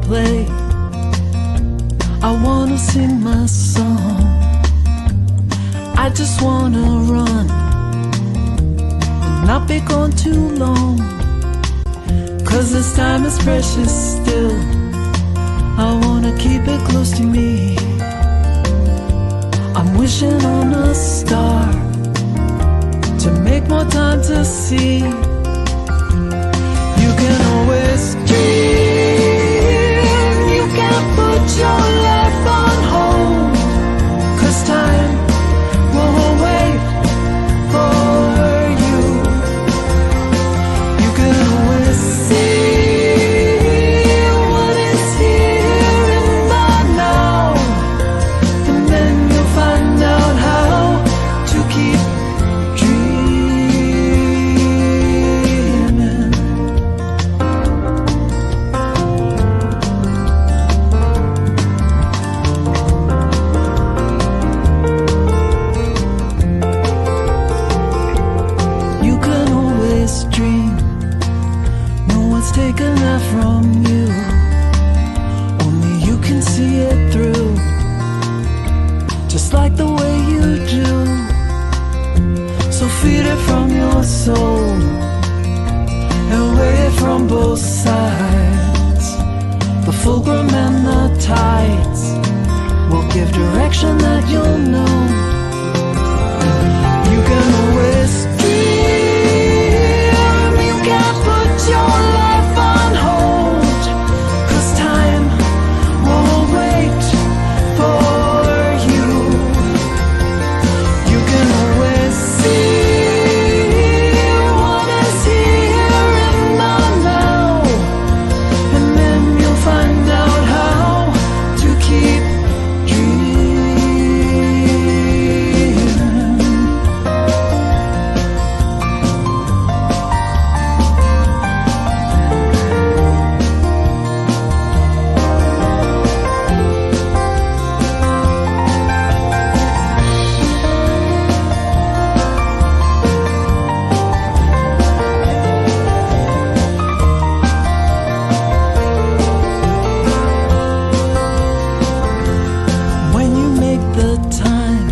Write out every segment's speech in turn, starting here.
play. I wanna sing my song. I just wanna run and not be gone too long. 'Cause this time is precious still. I wanna keep it close to me. I'm wishing on a star to make more time to see. You can always dream. You can't put your life on hold. 'Cause time won't wait for you. You can always see what is here in the now. And then you'll find out how to keep dreaming. You can always dream. No one's taken that from you. Only you can see it through, just like the way you do. So feed it from your soul and weigh it from both sides. The fulcrum and the tides will give direction that you'll know. You can always dream. You can't put your life on hold. 'Cause time won't wait for you. You can always see what is here in the now. And then you'll find out how to keep dreaming. When you make the time,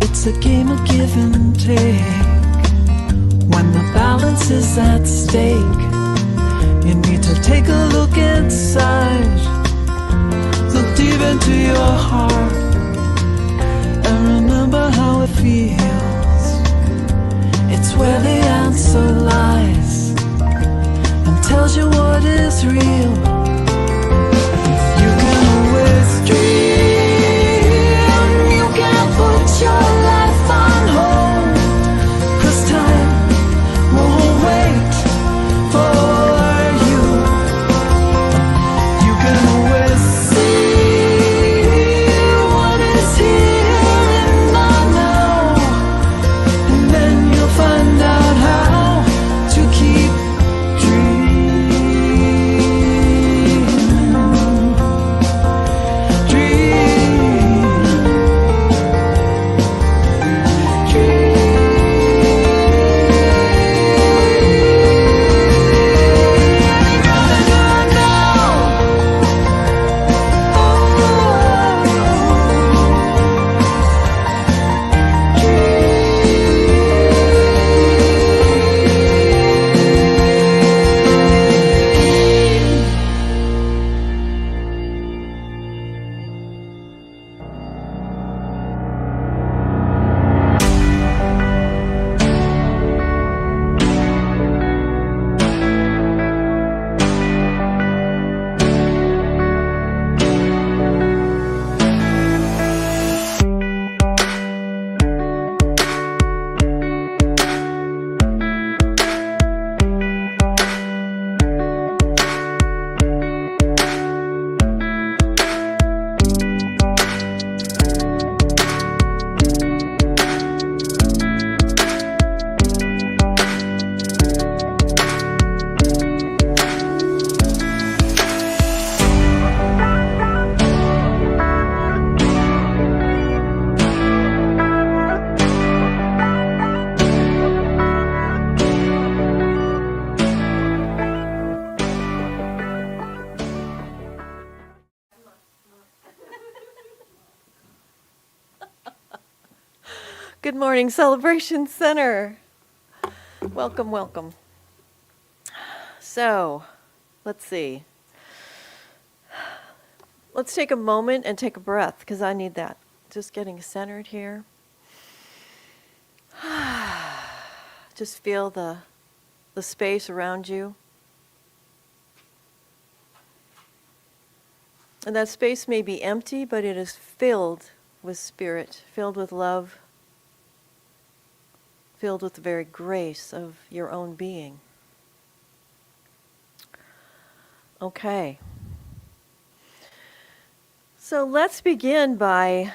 it's a game of give and take. When the balance is at stake, you need to take a look inside. Look deep into your heart and remember how it feels. It's where the answer lies and tells you what is real. You can always dream. You can't put your life on hold. 'Cause time won't wait for you. You can always see what is here in the now. And then you'll find out how to keep dreaming. Good morning, Celebration Center. Welcome, welcome. So, let's see. Let's take a moment and take a breath, because I need that. Just getting centered here. Just feel the space around you. And that space may be empty, but it is filled with spirit, filled with love, filled with the very grace of your own being. Okay. So let's begin by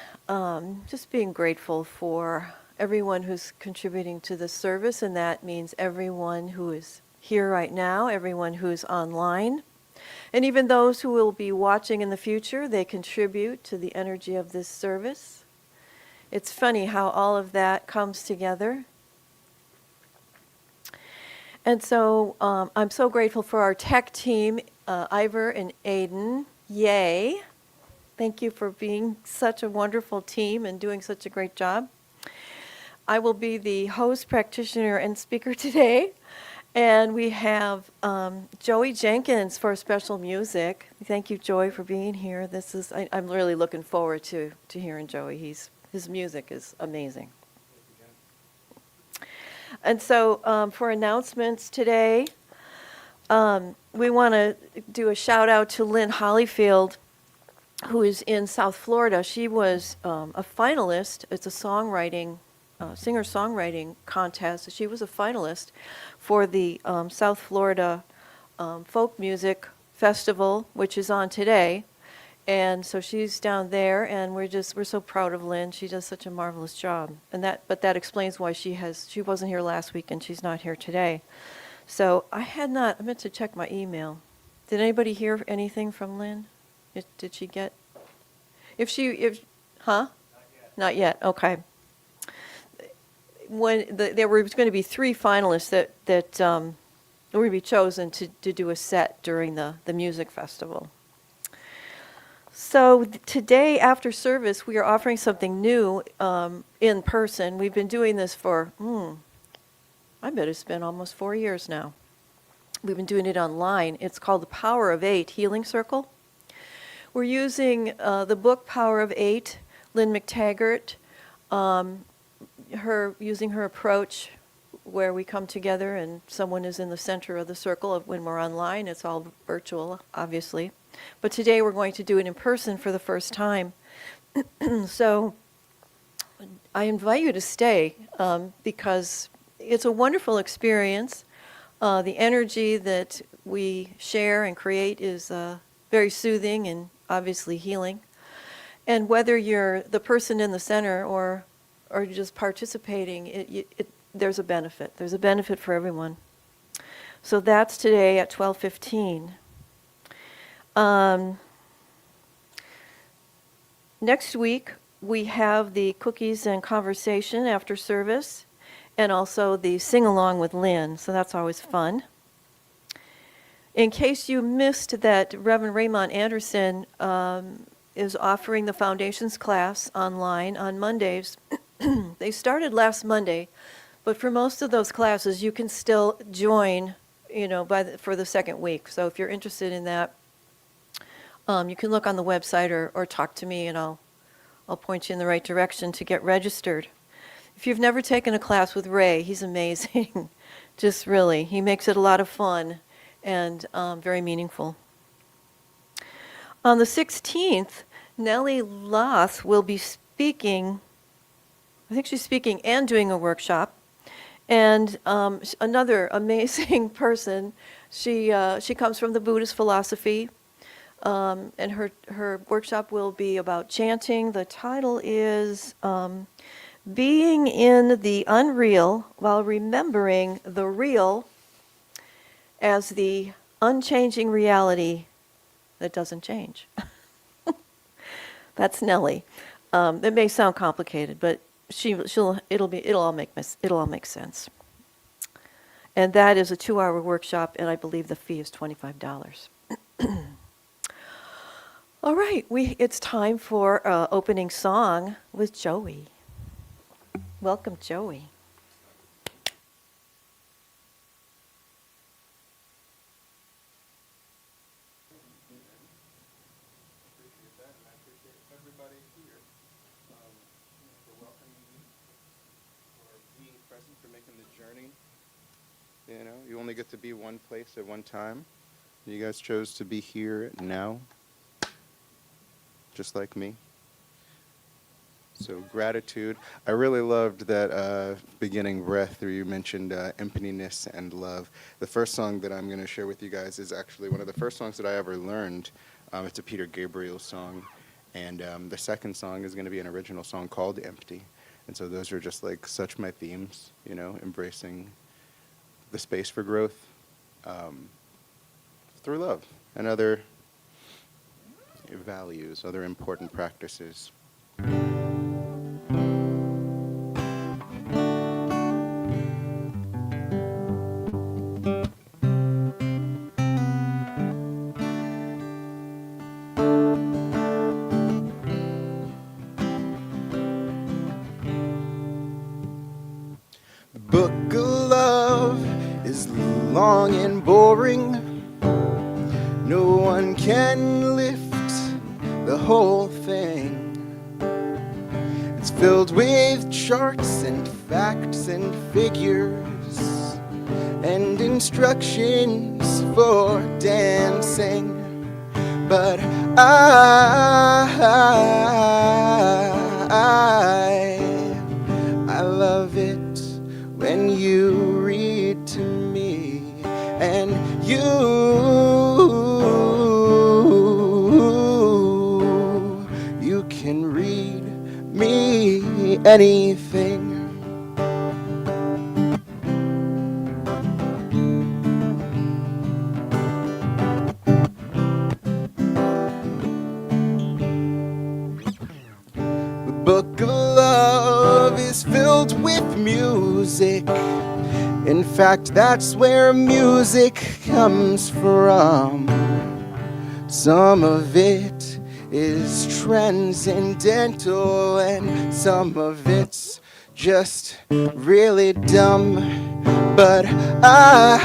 just being grateful for everyone who's contributing to this service, and that means everyone who is here right now, everyone who's online, and even those who will be watching in the future. They contribute to the energy of this service. It's funny how all of that comes together. And so I'm so grateful for our tech team, Ivor and Aiden. Yay. Thank you for being such a wonderful team and doing such a great job. I will be the host, practitioner, and speaker today. And we have Joey Jenkins for special music. Thank you, Joey, for being here. I'm really looking forward to hearing Joey. His music is amazing. And so for announcements today, we want to do a shout out to Lynn Hollyfield, who is in South Florida. She was a finalist. It's a singer-songwriting contest. She was a finalist for the South Florida Folk Music Festival, which is on today. And so she's down there, and we're so proud of Lynn. She does such a marvelous job. But that explains why she wasn't here last week and she's not here today. So I meant to check my email. Did anybody hear anything from Lynn? Did she get? Not yet. Okay. There were going to be 3 finalists that were going to be chosen to do a set during the music festival. So today, after service, we are offering something new in person. We've been doing this for, I bet it's been almost 4 years now. We've been doing it online. It's called the Power of 8 Healing Circle. We're using the book Power of 8, Lynn McTaggart, using her approach where we come together and someone is in the center of the circle. When we're online, it's all virtual, obviously. But today we're going to do it in person for the first time. So I invite you to stay because it's a wonderful experience. The energy that we share and create is very soothing and obviously healing. And whether you're the person in the center or you're just participating, there's a benefit. There's a benefit for everyone. So that's today at 12:15. Next week, we have the cookies and conversation after service, and also the sing-along with Lynn, so that's always fun. In case you missed that, Reverend Raymond Anderson is offering the Foundations class online on Mondays. They started last Monday, but for most of those classes, you can still join, for the second week. So if you're interested in that, you can look on the website or talk to me, and I'll point you in the right direction to get registered. If you've never taken a class with Ray, he's amazing. Just really, he makes it a lot of fun and very meaningful. On the 16th, Nellie Loth will be speaking. I think she's speaking and doing a workshop. And another amazing person. She comes from the Buddhist philosophy. And her workshop will be about chanting. The title is Being in the Unreal While Remembering the Real as the Unchanging Reality that Doesn't Change. That's Nellie. It may sound complicated, but it'll all make sense. And that is a 2-hour workshop, and I believe the fee is $25. All right, it's time for opening song with Joey. Welcome, Joey. Appreciate that, and I appreciate everybody here for welcoming me, for being present, for making the journey. You know, you only get to be one place at one time. You guys chose to be here now, just like me. So gratitude. I really loved that beginning breath where you mentioned emptiness and love. The first song that I'm going to share with you guys is actually one of the first songs that I ever learned. It's a Peter Gabriel song. And the second song is going to be an original song called Empty. And so those are just like such my themes, you know, embracing the space for growth through love and other values, other important practices. The book of love is long and boring. No one can lift the whole thing. It's filled with charts and facts and figures and instructions for dancing. But I love it when you read to me, and you can read me anything. The book of love is filled with music. In fact, that's where music comes from. Some of it is transcendental, and some of it's just really dumb. But I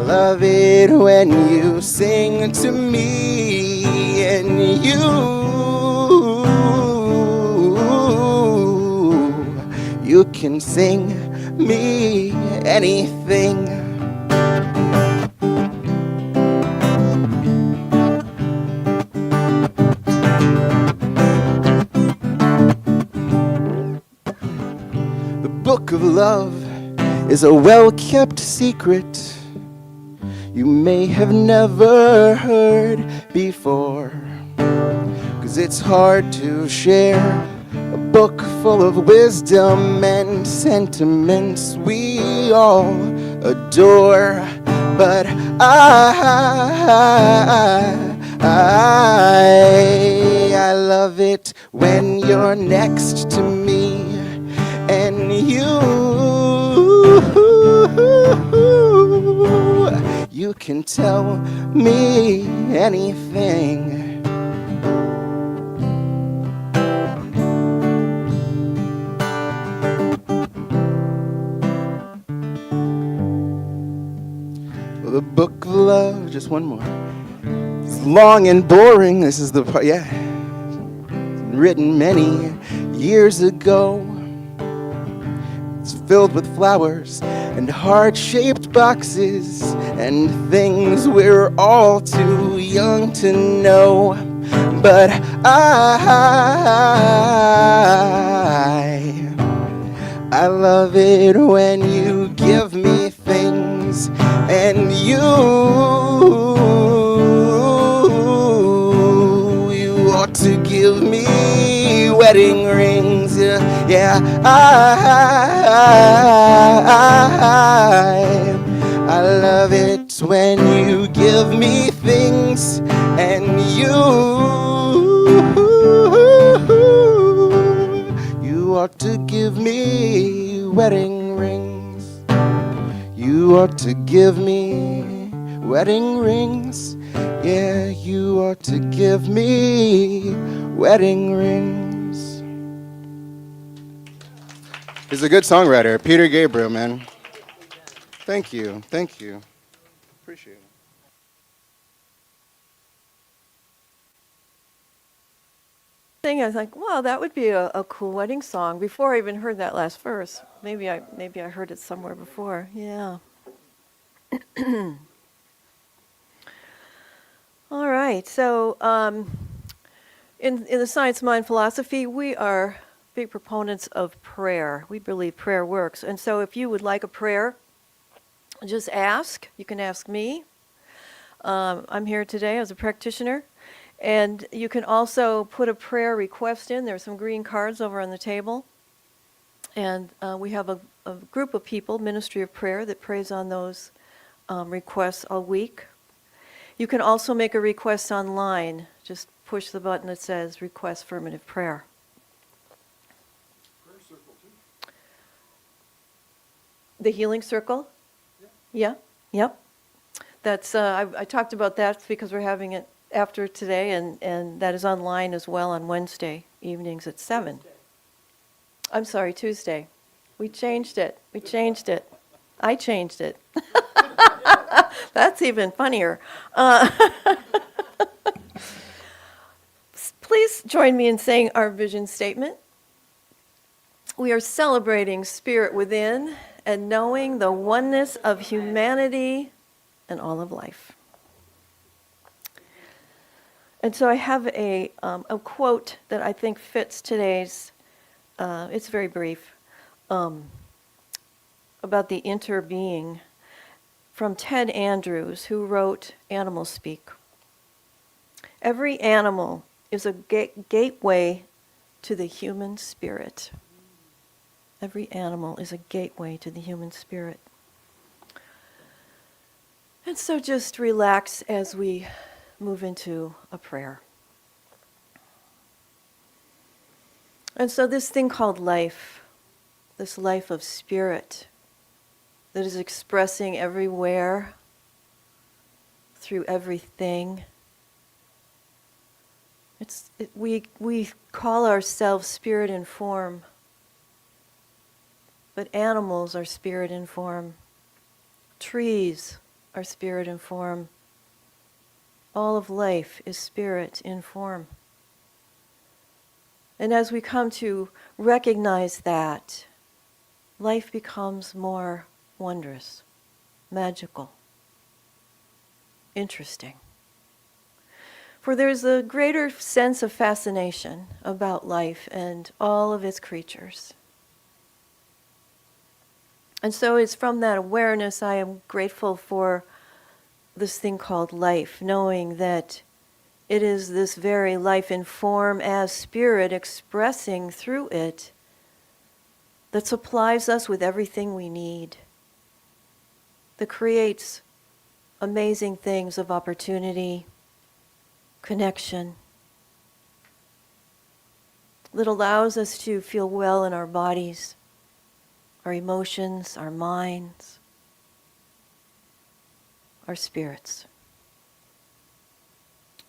love it when you sing to me, and you can sing me anything. The book of love is a well-kept secret you may have never heard before, 'cause it's hard to share a book full of wisdom and sentiments we all adore. But I love it when you're next to me, and you can tell me anything. The book of love, just one more. It's long and boring. This is the part, yeah. Written many years ago. It's filled with flowers and heart-shaped boxes and things we're all too young to know. But I love it when you give me things, and you ought to give me wedding rings. Yeah, I love it when you give me things, and you ought to give me wedding rings. You ought to give me wedding rings. Yeah, you ought to give me wedding rings. He's a good songwriter, Peter Gabriel, man. Thank you, thank you. Appreciate it. I was like, wow, that would be a cool wedding song. Before I even heard that last verse, maybe I heard it somewhere before. Yeah. All right. So, in the science mind philosophy, we are big proponents of prayer. We believe prayer works, and so if you would like a prayer, just ask. You can ask me. I'm here today as a practitioner. And you can also put a prayer request in. There are some green cards over on the table. And we have a group of people, Ministry of Prayer, that prays on those requests all week. You can also make a request online. Just push the button that says Request Affirmative Prayer. Prayer circle too. The Healing Circle? Yeah. Yep. That's I talked about that because we're having it after today, and that is online as well on Wednesday evenings at 7. I'm sorry, Tuesday. We changed it. I changed it. That's even funnier. Please join me in saying our vision statement. We are celebrating spirit within and knowing the oneness of humanity and all of life. And so I have a quote that I think fits today's, it's very brief, about the interbeing from Ted Andrews, who wrote Animal Speak. Every animal is a gateway to the human spirit. Every animal is a gateway to the human spirit. And so just relax as we move into a prayer. And so this thing called life, this life of spirit that is expressing everywhere, through everything. We call ourselves spirit in form, but animals are spirit in form. Trees are spirit in form. All of life is spirit in form. And as we come to recognize that, life becomes more wondrous, magical, interesting. For there's a greater sense of fascination about life and all of its creatures. And so it's from that awareness I am grateful for this thing called life, knowing that it is this very life in form as spirit expressing through it that supplies us with everything we need, that creates amazing things of opportunity, connection, that allows us to feel well in our bodies, our emotions, our minds, our spirits.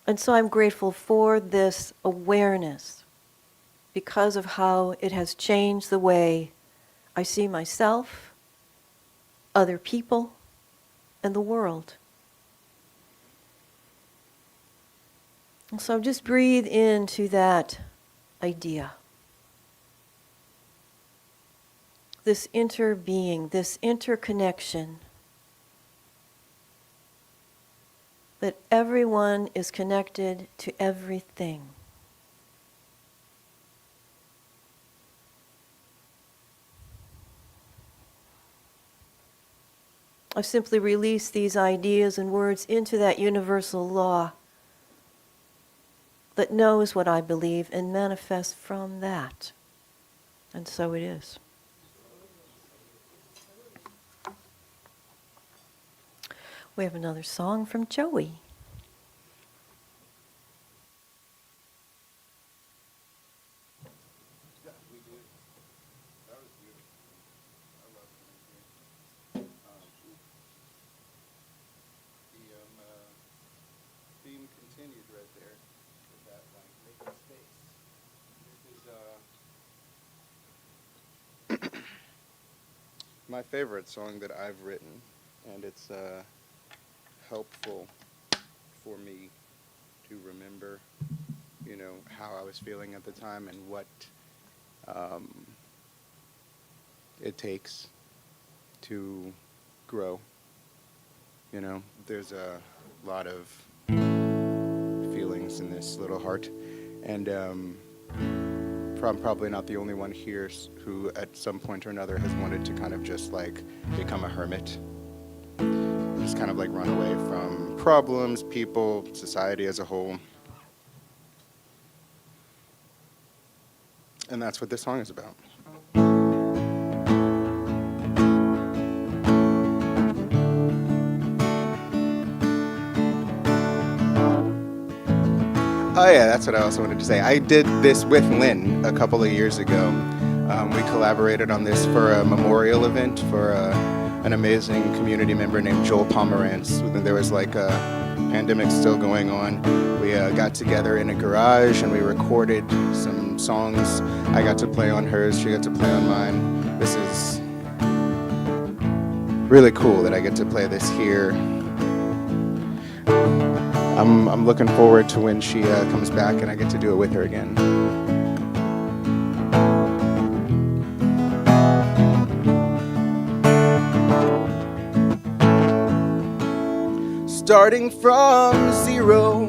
And so I'm grateful for this awareness because of how it has changed the way I see myself, other people, and the world. And so just breathe into that idea. This interbeing, this interconnection, that everyone is connected to everything. I've simply released these ideas and words into that universal law that knows what I believe and manifests from that. And so it is. We have another song from Joey. Theme continued right there with that, like, making space. my favorite song that I've written, and it's helpful for me to remember, you know, how I was feeling at the time and what it takes to grow. You know, there's a lot of feelings in this little heart, and I'm probably not the only one here who at some point or another has wanted to kind of just like become a hermit, just kind of like run away from problems, people, society as a whole. And that's what this song is about. Oh yeah, that's what I also wanted to say. I did this with Lynn a couple of years ago. We collaborated on this for a memorial event for an amazing community member named Joel Pomerantz. There was like a pandemic still going on. We got together in a garage and we recorded some songs. I got to play on hers, she got to play on mine. This is really cool that I get to play this here. I'm looking forward to when she comes back and I get to do it with her again. Starting from zero,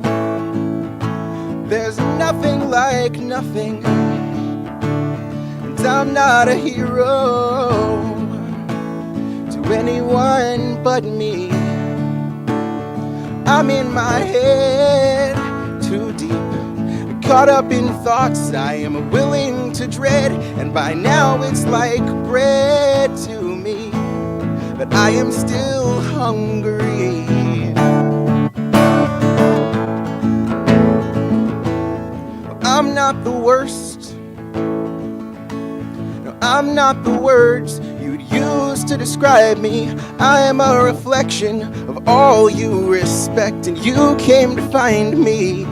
there's nothing like nothing, and I'm not a hero to anyone but me. I'm in my head, too deep, caught up in thoughts I am willing to dread, and by now it's like bread to me, but I am still hungry. I'm not the worst, no, I'm not the words you'd use to describe me. I am a reflection of all you respect, and you came to find me.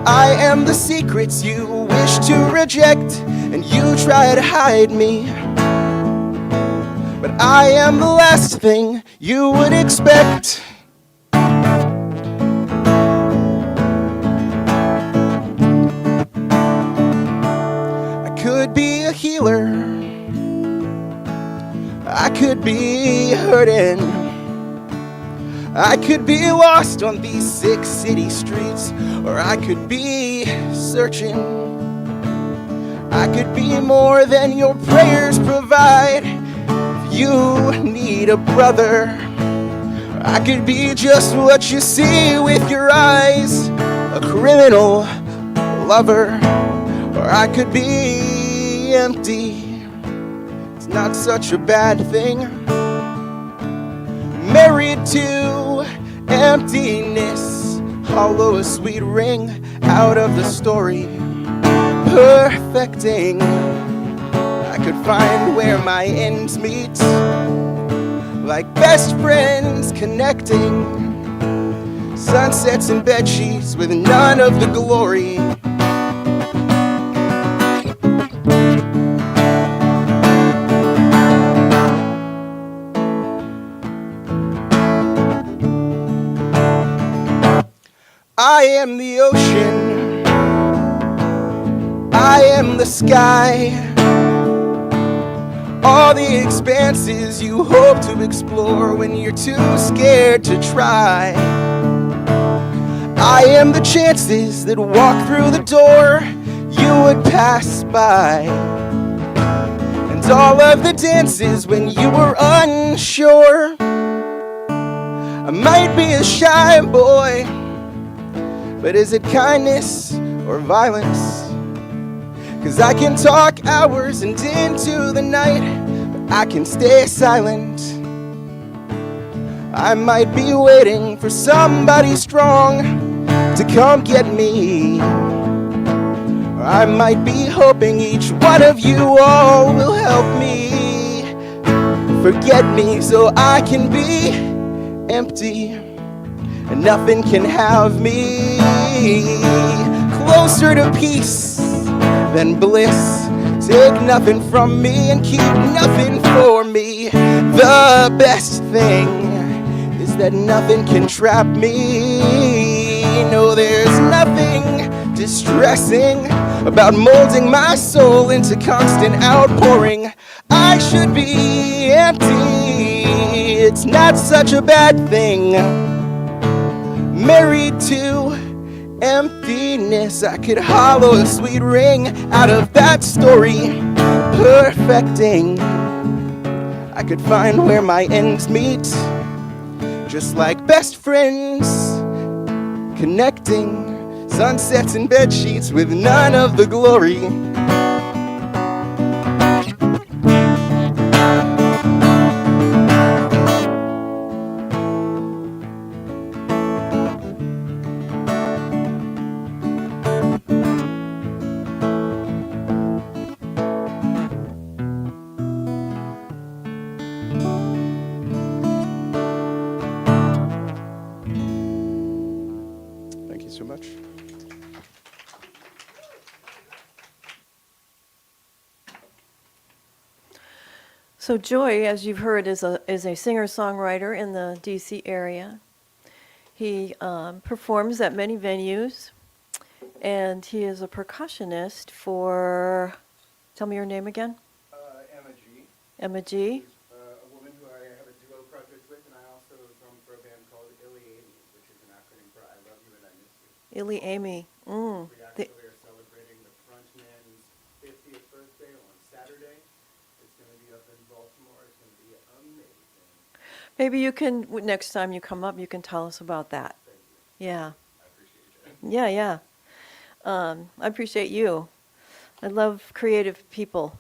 I am the secrets you wish to reject, and you try to hide me. But I am the last thing you would expect. I could be a healer, I could be hurting, I could be lost on these 6 city streets, or I could be searching. I could be more than your prayers provide. If you need a brother, I could be just what you see with your eyes, a criminal lover, or I could be empty. It's not such a bad thing. Married to emptiness, hollow a sweet ring out of the story, perfecting. I could find where my ends meet, like best friends connecting. Sunsets and bedsheets with none of the glory. I am the ocean, I am the sky, all the expanses you hope to explore when you're too scared to try. I am the chances that walk through the door you would pass by, and all of the dances when you were unsure. I might be a shy boy, but is it kindness or violence? 'Cause I can talk hours and into the night, but I can stay silent. I might be waiting for somebody strong to come get me, or I might be hoping each one of you all will help me forget me, so I can be empty and nothing can have me. Closer to peace than bliss, Take nothing from me and keep nothing for me. The best thing is that nothing can trap me. No, there's nothing distressing about molding my soul into constant outpouring. I should be empty, it's not such a bad thing. Married to emptiness, I could hollow a sweet ring out of that story, perfecting. I could find where my ends meet, just like best friends, connecting. Sunsets and bed sheets with none of the glory. Thank you so much. So Joy, as you've heard, is a singer-songwriter in the DC area. He performs at many venues, and he is a percussionist for, tell me your name again? Emma G. Emma G. A woman who I have a duo project with, and I also drum for a band called Illy Amy, which is an acronym for I Love You and I Miss You. Illy Amy. We actually are celebrating the frontman's 50th birthday on Saturday. It's going to be up in Baltimore. It's going to be amazing. Maybe you can, next time you come up, you can tell us about that. Thank you. Yeah. I appreciate it. Yeah. I appreciate you. I love creative people.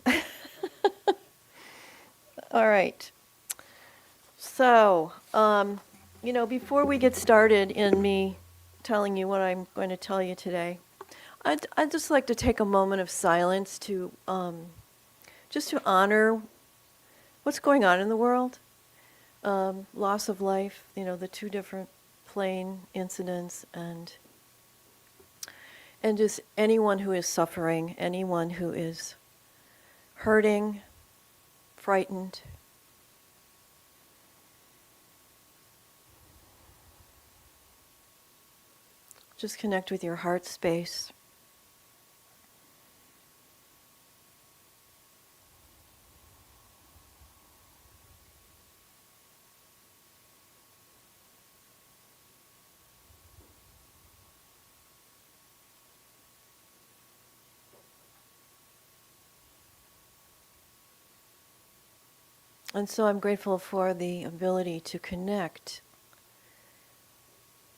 All right. So, before we get started in me telling you what I'm going to tell you today, I'd just like to take a moment of silence to just to honor what's going on in the world. Loss of life, the two different plane incidents, and just anyone who is suffering, anyone who is hurting, frightened. Just connect with your heart space. And so I'm grateful for the ability to connect,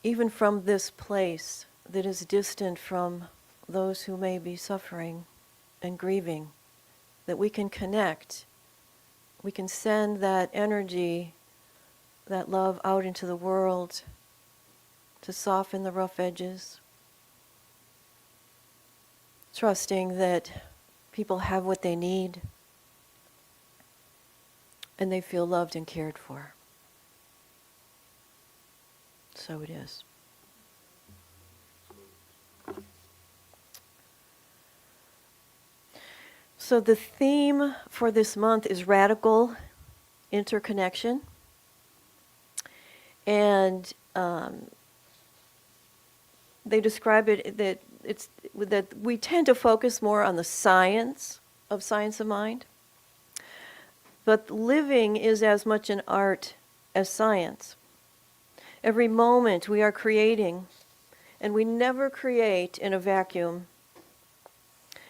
even from this place that is distant from those who may be suffering and grieving, that we can connect. We can send that energy, that love out into the world to soften the rough edges, trusting that people have what they need and they feel loved and cared for. So it is. So the theme for this month is radical interconnection. And they describe it that we tend to focus more on the science of mind. But living is as much an art as science. Every moment we are creating, and we never create in a vacuum.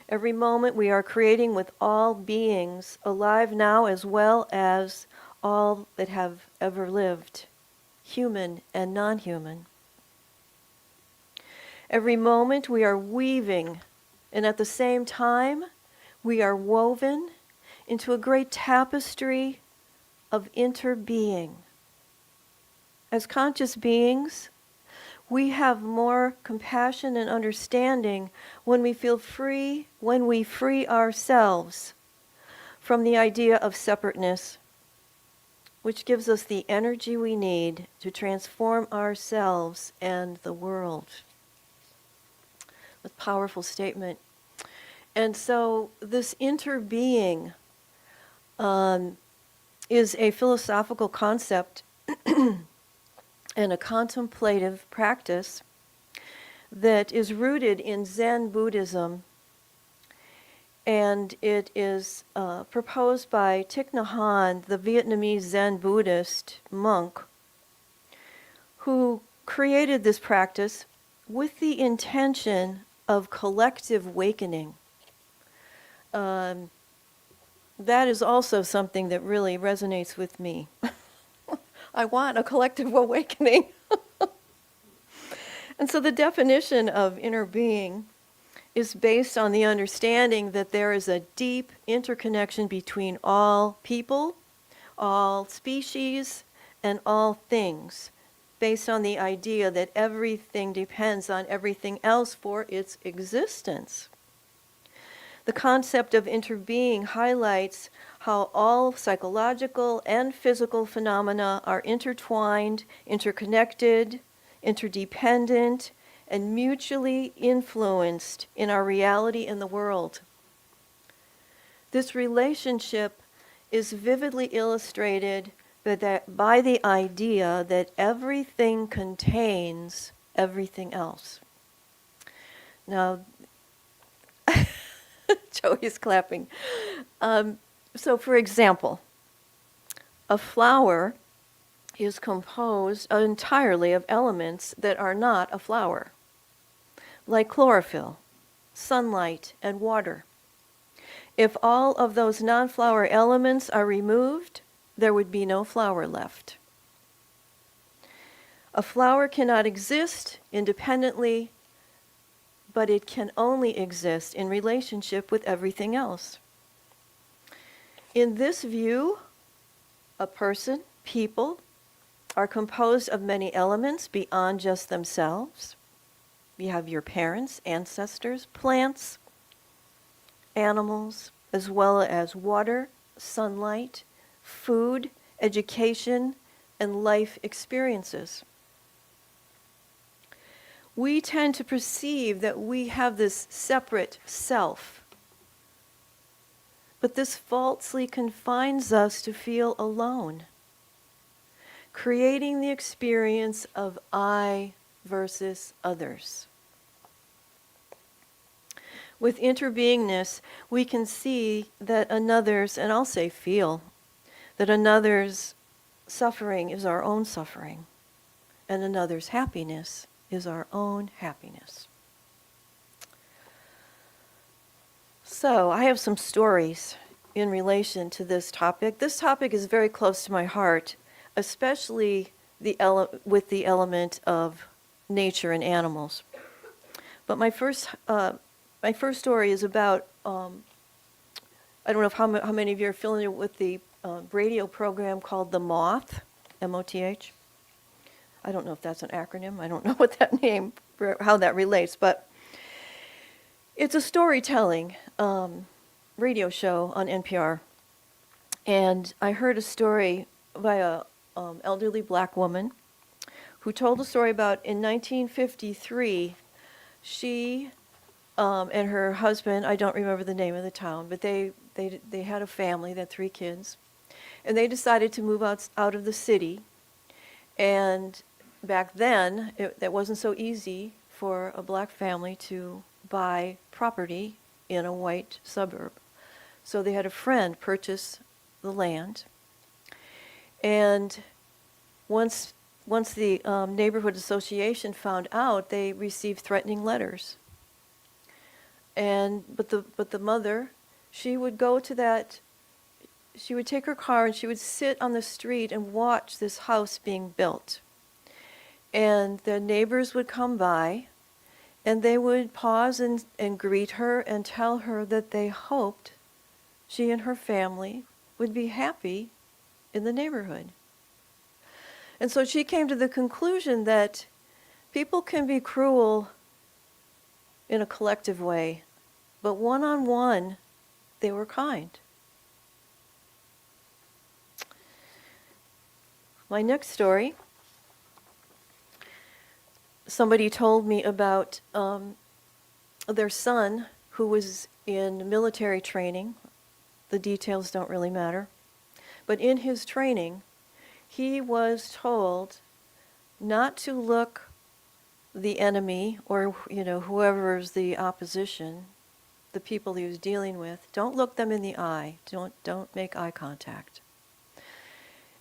Every moment we are creating with all beings alive now as well as all that have ever lived, human and non-human. Every moment we are weaving, and at the same time we are woven into a great tapestry of interbeing. As conscious beings, we have more compassion and understanding when we feel free, when we free ourselves from the idea of separateness, which gives us the energy we need to transform ourselves and the world. A powerful statement. And so this interbeing is a philosophical concept and a contemplative practice that is rooted in Zen Buddhism, and it is proposed by Thich Nhat Hanh, the Vietnamese Zen Buddhist monk, who created this practice with the intention of collective awakening. That is also something that really resonates with me. I want a collective awakening. And so the definition of inner being is based on the understanding that there is a deep interconnection between all people, all species, and all things, based on the idea that everything depends on everything else for its existence. The concept of interbeing highlights how all psychological and physical phenomena are intertwined, interconnected, interdependent, and mutually influenced in our reality in the world. This relationship is vividly illustrated by the idea that everything contains everything else. Now, Joey's clapping. So, for example, a flower is composed entirely of elements that are not a flower, like chlorophyll, sunlight, and water. If all of those non-flower elements are removed, there would be no flower left. A flower cannot exist independently, but it can only exist in relationship with everything else. In this view, a person, people, are composed of many elements beyond just themselves. You have your parents, ancestors, plants, animals, as well as water, sunlight, food, education, and life experiences. We tend to perceive that we have this separate self, but this falsely confines us to feel alone, creating the experience of I versus others. With interbeingness, we can see that another's, and I'll say feel, that another's suffering is our own suffering, and another's happiness is our own happiness. So, I have some stories in relation to this topic. This topic is very close to my heart, especially with the element of nature and animals. But my first story is about, I don't know if how many of you are familiar with the radio program called The Moth, M-O-T-H. I don't know if that's an acronym. I don't know what that name, how that relates, but it's a storytelling radio show on NPR. And I heard a story by a elderly black woman who told a story about in 1953, she and her husband, I don't remember the name of the town, but they had a family, they had 3 kids, and they decided to move out of the city. And back then, that wasn't so easy for a black family to buy property in a white suburb. So they had a friend purchase the land. And once the neighborhood association found out, they received threatening letters. But the mother, she would go to that. She would take her car and she would sit on the street and watch this house being built. And the neighbors would come by, and they would pause and greet her and tell her that they hoped she and her family would be happy in the neighborhood. And so she came to the conclusion that people can be cruel in a collective way, but one-on-one, they were kind. My next story, somebody told me about their son who was in military training. The details don't really matter. But in his training, he was told not to look the enemy or, whoever's the opposition, the people he was dealing with, don't look them in the eye. Don't make eye contact.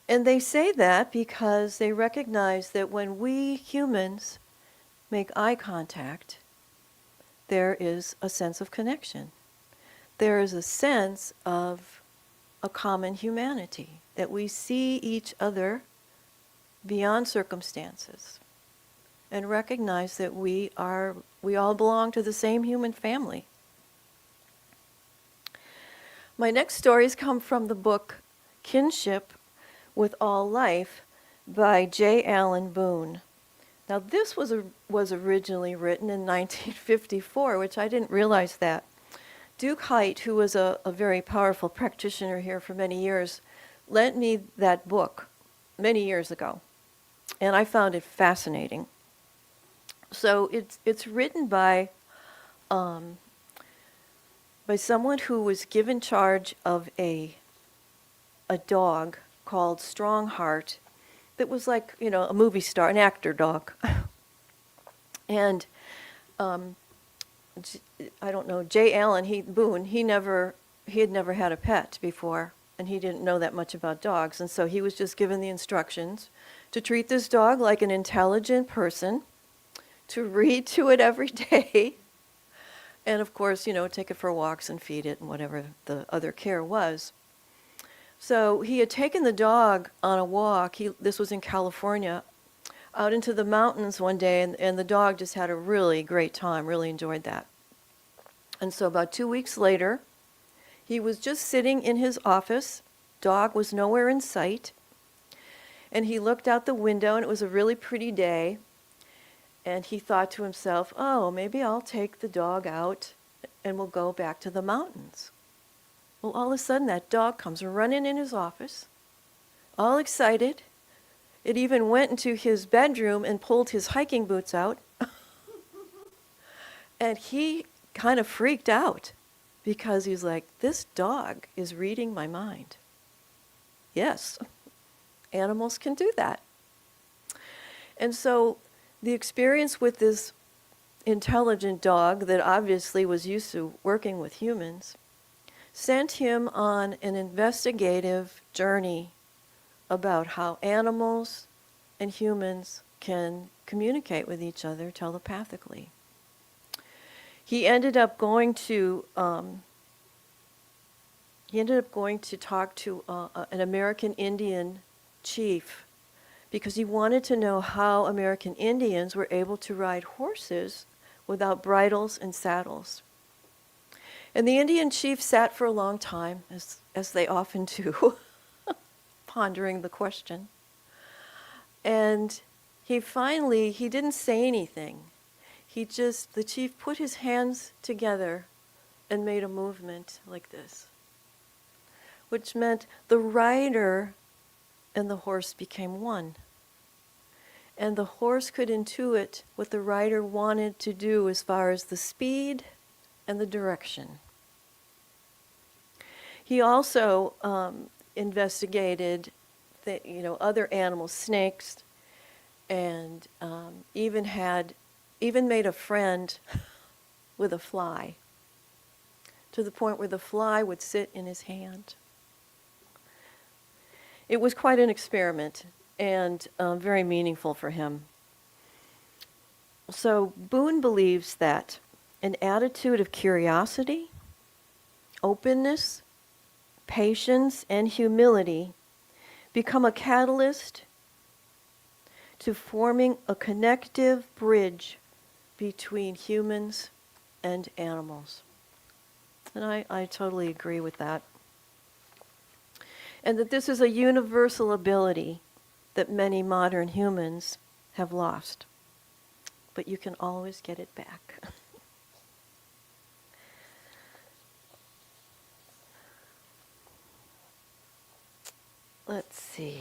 And they say that because they recognize that when we humans make eye contact, there is a sense of connection. There is a sense of a common humanity, that we see each other beyond circumstances and recognize that we all belong to the same human family. My next stories come from the book Kinship with All Life by J. Allen Boone. Now this was originally written in 1954, which I didn't realize that. Duke Height, who was a very powerful practitioner here for many years, lent me that book many years ago, and I found it fascinating. So it's written by someone who was given charge of a dog called Strongheart that was like, a movie star, an actor dog. And I don't know, J. Allen Boone, he had never had a pet before, and he didn't know that much about dogs, and so he was just given the instructions to treat this dog like an intelligent person, to read to it every day, and of course, take it for walks and feed it and whatever the other care was. So he had taken the dog on a walk, this was in California, out into the mountains one day, and the dog just had a really great time, really enjoyed that. And so about 2 weeks later, he was just sitting in his office, dog was nowhere in sight, and he looked out the window, and it was a really pretty day, and he thought to himself, oh, maybe I'll take the dog out and we'll go back to the mountains. Well, all of a sudden, that dog comes running in his office, all excited. It even went into his bedroom and pulled his hiking boots out. And he kind of freaked out because he's like, this dog is reading my mind. Yes, animals can do that. And so the experience with this intelligent dog that obviously was used to working with humans sent him on an investigative journey about how animals and humans can communicate with each other telepathically. He ended up going to talk to an American Indian chief because he wanted to know how American Indians were able to ride horses without bridles and saddles. And the Indian chief sat for a long time, as they often do, pondering the question. And he didn't say anything. The chief put his hands together and made a movement like this, which meant the rider and the horse became one. And the horse could intuit what the rider wanted to do as far as the speed and the direction. He also investigated other animals, snakes, and even made a friend with a fly, to the point where the fly would sit in his hand. It was quite an experiment and very meaningful for him. So Boone believes that an attitude of curiosity, openness, patience, and humility become a catalyst to forming a connective bridge between humans and animals. And I totally agree with that. And that this is a universal ability that many modern humans have lost. But you can always get it back. Let's see.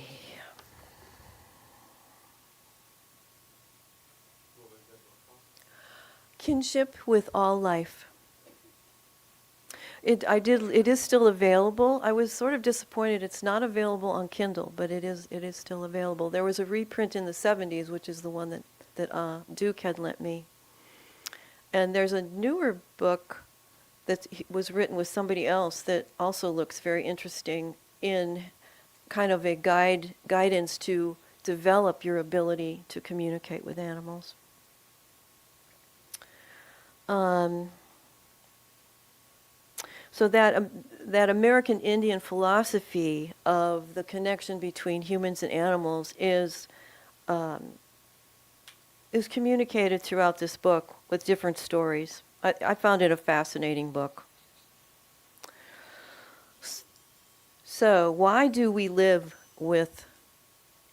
Kinship with all life. It is still available. I was sort of disappointed it's not available on Kindle, but it is still available. There was a reprint in the 70s, which is the one that Duke had lent me. And there's a newer book that was written with somebody else that also looks very interesting in kind of a guidance to develop your ability to communicate with animals. So that American Indian philosophy of the connection between humans and animals is communicated throughout this book with different stories. I found it a fascinating book. So why do we live with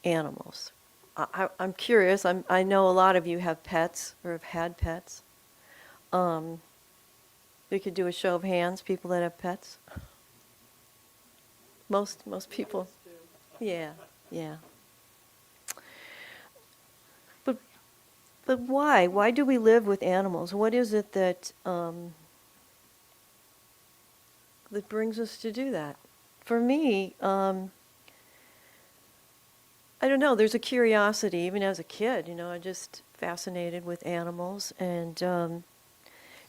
animals? I'm curious. I know a lot of you have pets or have had pets. We could do a show of hands, people that have pets. Most people. Yeah. But why? Why do we live with animals? What is it that that brings us to do that? For me, I don't know. There's a curiosity, even as a kid. I'm just fascinated with animals, and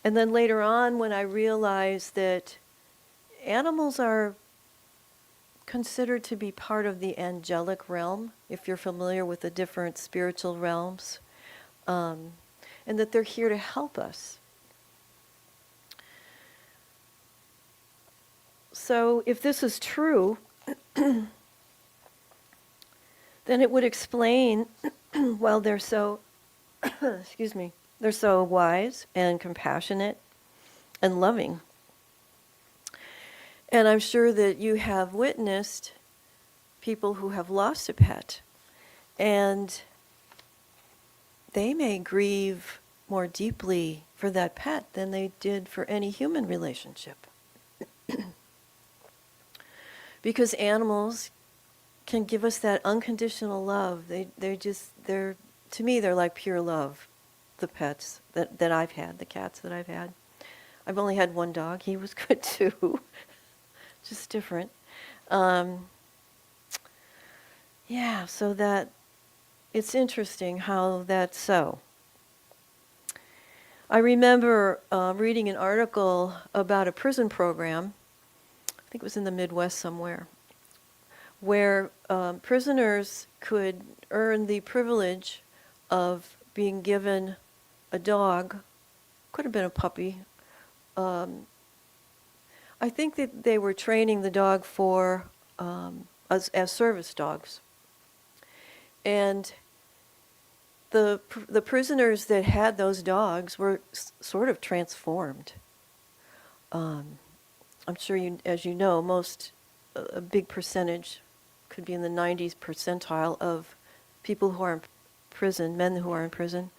then later on, when I realized that animals are considered to be part of the angelic realm, if you're familiar with the different spiritual realms, and that they're here to help us. So if this is true, then it would explain why they're so, excuse me, they're so wise and compassionate and loving. And I'm sure that you have witnessed people who have lost a pet, and they may grieve more deeply for that pet than they did for any human relationship. Because animals can give us that unconditional love. They're to me, they're like pure love, the pets that I've had, the cats that I've had. I've only had one dog. He was good too. Just different. Yeah, so that it's interesting how that's so. I remember reading an article about a prison program, I think it was in the Midwest somewhere, where prisoners could earn the privilege of being given a dog, could have been a puppy. I think that they were training the dog for as service dogs. And the prisoners that had those dogs were sort of transformed. I'm sure as you know, a big percentage, could be in the 90s percentile of people who are in prison, men who are in prison,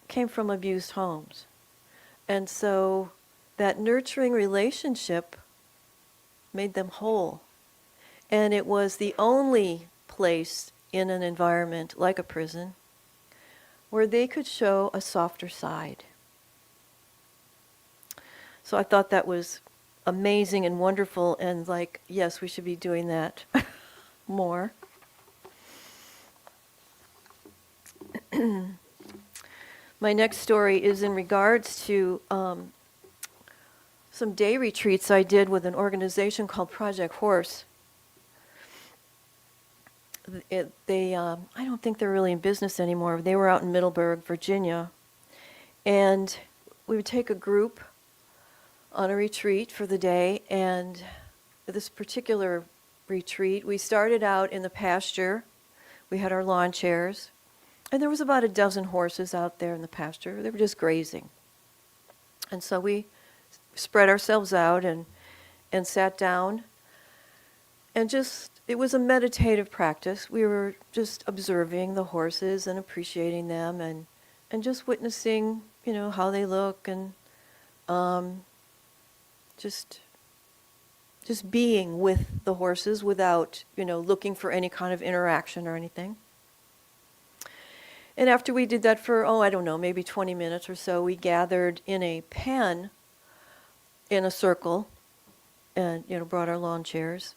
came from abused homes. And so that nurturing relationship made them whole. And it was the only place in an environment like a prison where they could show a softer side. So I thought that was amazing and wonderful, and yes, we should be doing that more. My next story is in regards to some day retreats I did with an organization called Project Horse. I don't think they're really in business anymore. They were out in Middleburg, Virginia. And we would take a group on a retreat for the day. And this particular retreat, we started out in the pasture. We had our lawn chairs. And there was about a dozen horses out there in the pasture. They were just grazing. And so we spread ourselves out and sat down. And it was a meditative practice. We were just observing the horses and appreciating them and just witnessing, how they look and just being with the horses without, looking for any kind of interaction or anything. And after we did that for, maybe 20 minutes or so, we gathered in a pen in a circle and, brought our lawn chairs.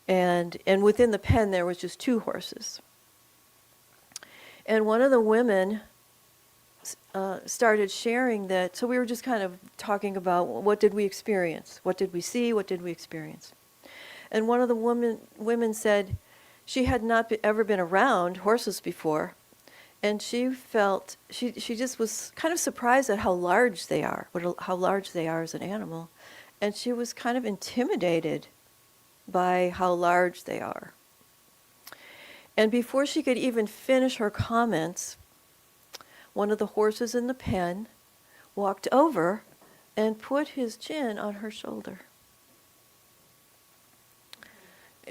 And within the pen there was just 2 horses. And one of the women started sharing that, so we were just kind of talking about what did we experience, what did we see, what did we experience. And one of the women said she had not ever been around horses before, and she felt, she just was kind of surprised at how large they are, how large they are as an animal. And she was kind of intimidated by how large they are. And before she could even finish her comments, one of the horses in the pen walked over and put his chin on her shoulder.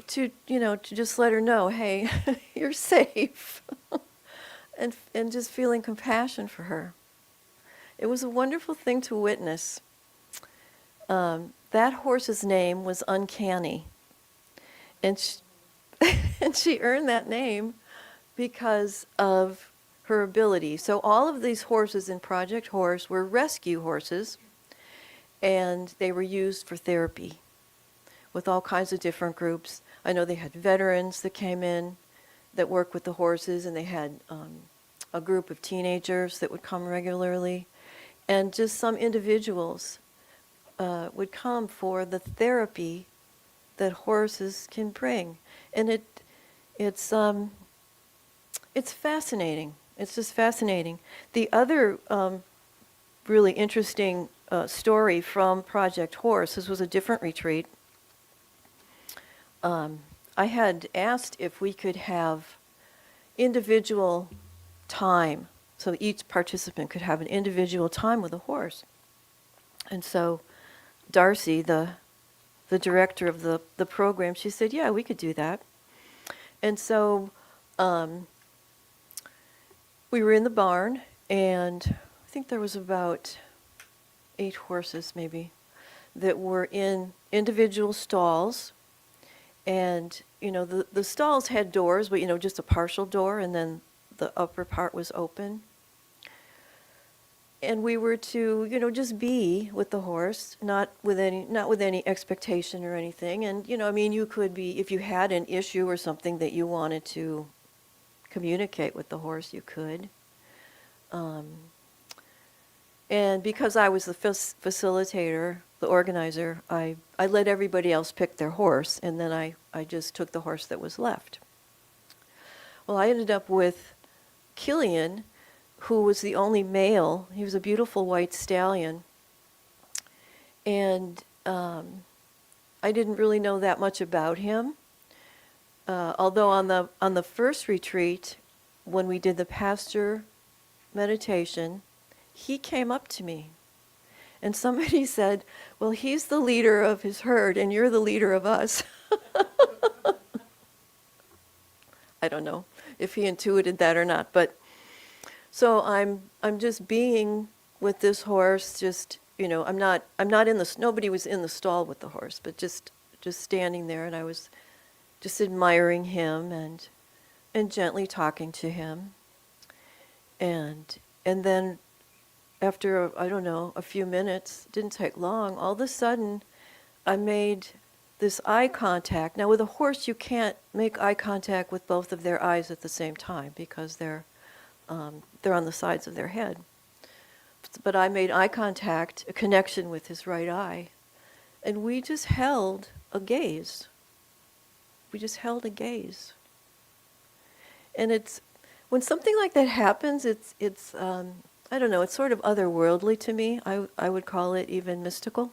To just let her know, hey, you're safe. and just feeling compassion for her. It was a wonderful thing to witness. That horse's name was Uncanny. And she earned that name because of her ability. So all of these horses in Project Horse were rescue horses, and they were used for therapy with all kinds of different groups. I know they had veterans that came in that worked with the horses, and they had a group of teenagers that would come regularly, and just some individuals would come for the therapy that horses can bring. And it's fascinating. It's just fascinating. The other really interesting story from Project Horse, this was a different retreat. I had asked if we could have individual time, so each participant could have an individual time with a horse. And so Darcy, the director of the program, she said, yeah, we could do that. And so we were in the barn, and I think there was about 8 horses maybe that were in individual stalls. And, the stalls had doors, but, just a partial door, and then the upper part was open. And we were to, just be with the horse, not with any expectation or anything. And, you could be, if you had an issue or something that you wanted to communicate with the horse, you could. And because I was the facilitator, the organizer, I let everybody else pick their horse, and then I just took the horse that was left. Well, I ended up with Killian, who was the only male. He was a beautiful white stallion. And I didn't really know that much about him. Although on the first retreat, when we did the pasture meditation, he came up to me. And somebody said, well, he's the leader of his herd, and you're the leader of us. I don't know if he intuited that or not, but so I'm just being with this horse. Just I'm not in the, nobody was in the stall with the horse, but just standing there, and I was just admiring him and gently talking to him, and then after a few minutes, didn't take long, all of a sudden I made this eye contact. Now with a horse you can't make eye contact with both of their eyes at the same time because they're on the sides of their head. But I made eye contact, a connection with his right eye, and we just held a gaze. We just held a gaze. And it's, when something like that happens, it's I don't know, it's sort of otherworldly to me. I would call it even mystical.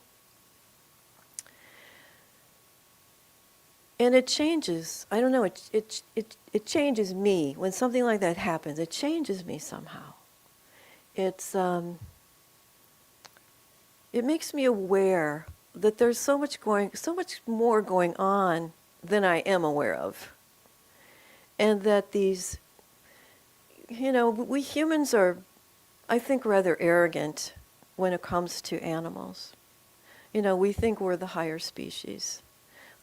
And it changes. I don't know, it changes me. When something like that happens, it changes me somehow. It makes me aware that there's so much more going on than I am aware of. And that these, we humans are, I think, rather arrogant when it comes to animals. We think we're the higher species.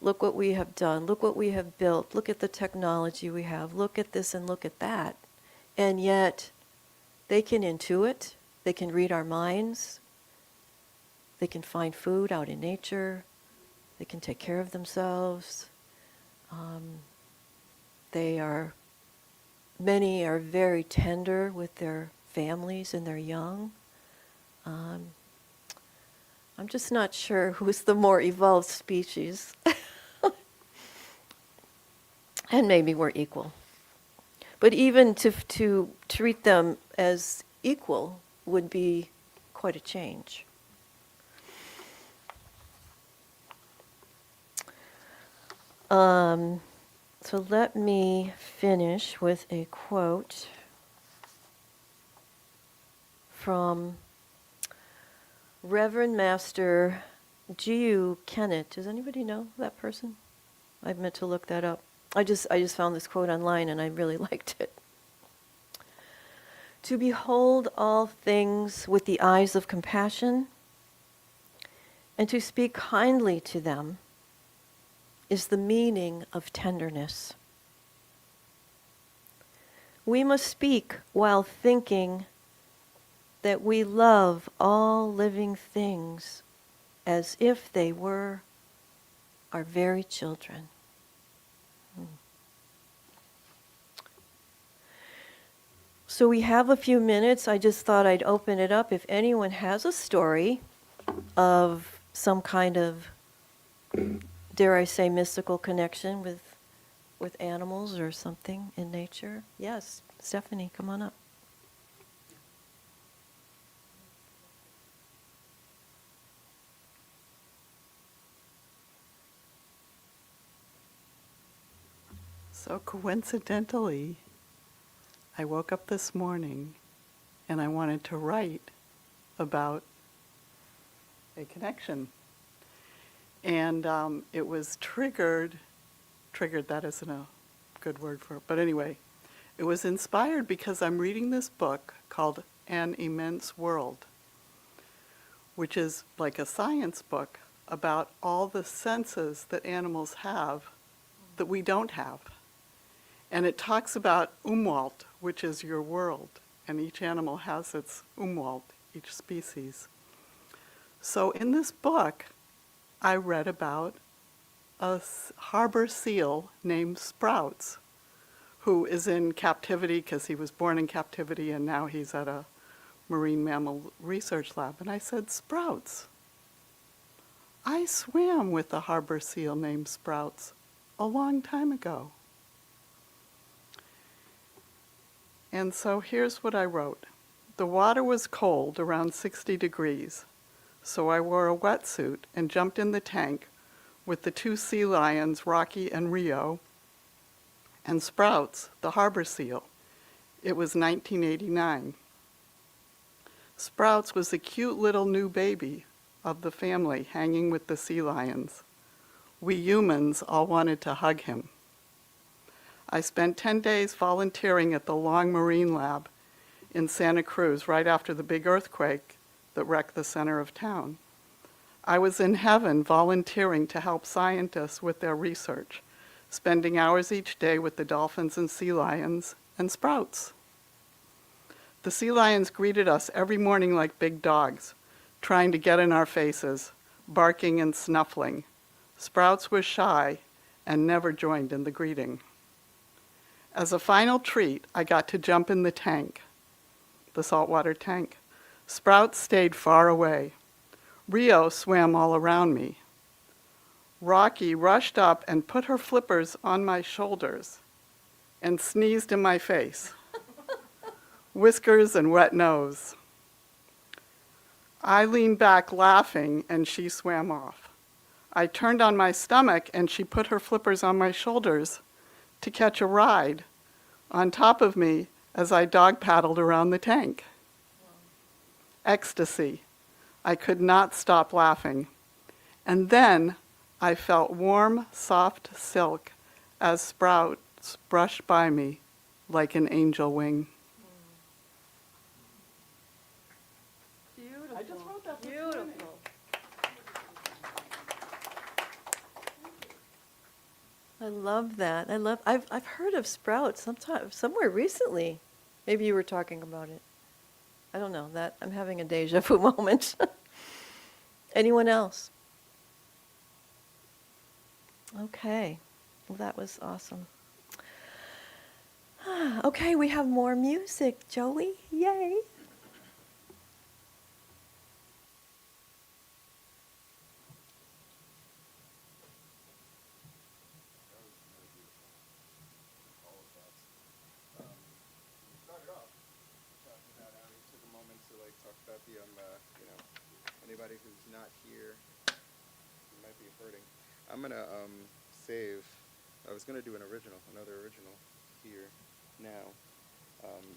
Look what we have done. Look what we have built. Look at the technology we have. Look at this and look at that. And yet, they can intuit. They can read our minds. They can find food out in nature. They can take care of themselves. Many are very tender with their families and their young. I'm just not sure who's the more evolved species. And maybe we're equal. But even to treat them as equal would be quite a change. So let me finish with a quote from Reverend Master G.U. Kennett. Does anybody know that person? I meant to look that up. I just found this quote online and I really liked it. To behold all things with the eyes of compassion and to speak kindly to them is the meaning of tenderness. We must speak while thinking that we love all living things as if they were our very children. So we have a few minutes. I just thought I'd open it up. If anyone has a story of some kind of, dare I say, mystical connection with animals or something in nature. Yes, Stephanie, come on up. So coincidentally, I woke up this morning and I wanted to write about a connection. And it was triggered, that isn't a good word for it, but anyway, it was inspired because I'm reading this book called An Immense World, which is like a science book about all the senses that animals have that we don't have. And it talks about Umwelt, which is your world, and each animal has its Umwelt, each species. So in this book, I read about a harbor seal named Sprouts, who is in captivity because he was born in captivity and now he's at a marine mammal research lab. And I said, Sprouts, I swam with a harbor seal named Sprouts a long time ago. And so here's what I wrote. The water was cold, around 60 degrees, so I wore a wetsuit and jumped in the tank with the two sea lions, Rocky and Rio, and Sprouts, the harbor seal. It was 1989. Sprouts was a cute little new baby of the family hanging with the sea lions. We humans all wanted to hug him. I spent 10 days volunteering at the Long Marine Lab in Santa Cruz right after the big earthquake that wrecked the center of town. I was in heaven volunteering to help scientists with their research, spending hours each day with the dolphins and sea lions and Sprouts. The sea lions greeted us every morning like big dogs, trying to get in our faces, barking and snuffling. Sprouts was shy and never joined in the greeting. As a final treat, I got to jump in the tank, the saltwater tank. Sprouts stayed far away. Rio swam all around me. Rocky rushed up and put her flippers on my shoulders and sneezed in my face. Whiskers and wet nose. I leaned back laughing and she swam off. I turned on my stomach and she put her flippers on my shoulders to catch a ride on top of me as I dog paddled around the tank. Ecstasy. I could not stop laughing. And then I felt warm, soft silk as Sprouts brushed by me like an angel wing. Beautiful. I just wrote that this Beautiful. morning. I love that. I've heard of Sprouts somewhere recently. Maybe you were talking about it. I don't know that. I'm having a deja vu moment. Anyone else? Okay. Well, that was awesome. Okay, we have more music, Joey. Yay. Anybody who's not here might be hurting. I'm gonna save. I was gonna do another original here now,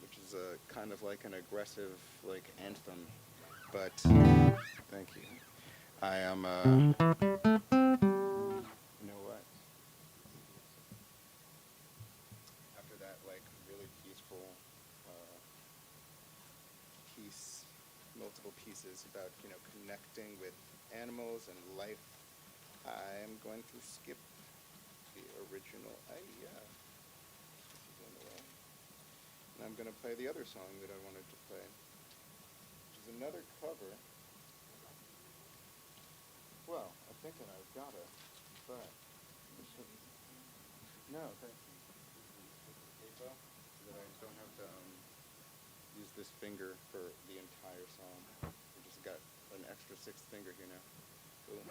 which is a kind of like an aggressive like anthem. But thank you. I am. You know what? After that, like really peaceful piece, multiple pieces about connecting with animals and life, I'm going to skip the original. And I'm going to play the other song that I wanted to play, which is another cover. Well, I'm thinking I've got it, but no, thank you. So that I don't have to use this finger for the entire song. We just got an extra sixth finger here now. Boom.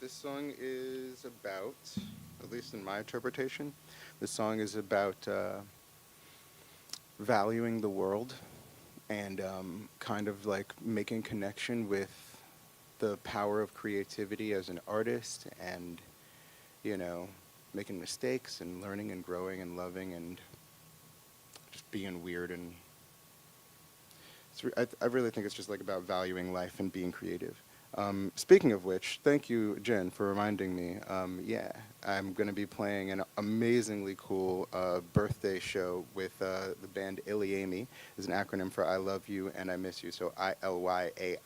This song is about, at least in my interpretation, this song is about valuing the world and kind of like making connection with the power of creativity as an artist, and making mistakes and learning and growing and loving and just being weird. And I really think it's just like about valuing life and being creative. Speaking of which, thank you, Jen, for reminding me. Yeah, I'm going to be playing an amazingly cool birthday show with the band Iliamy. Is an acronym for I Love You and I Miss You, so ILYAIMY,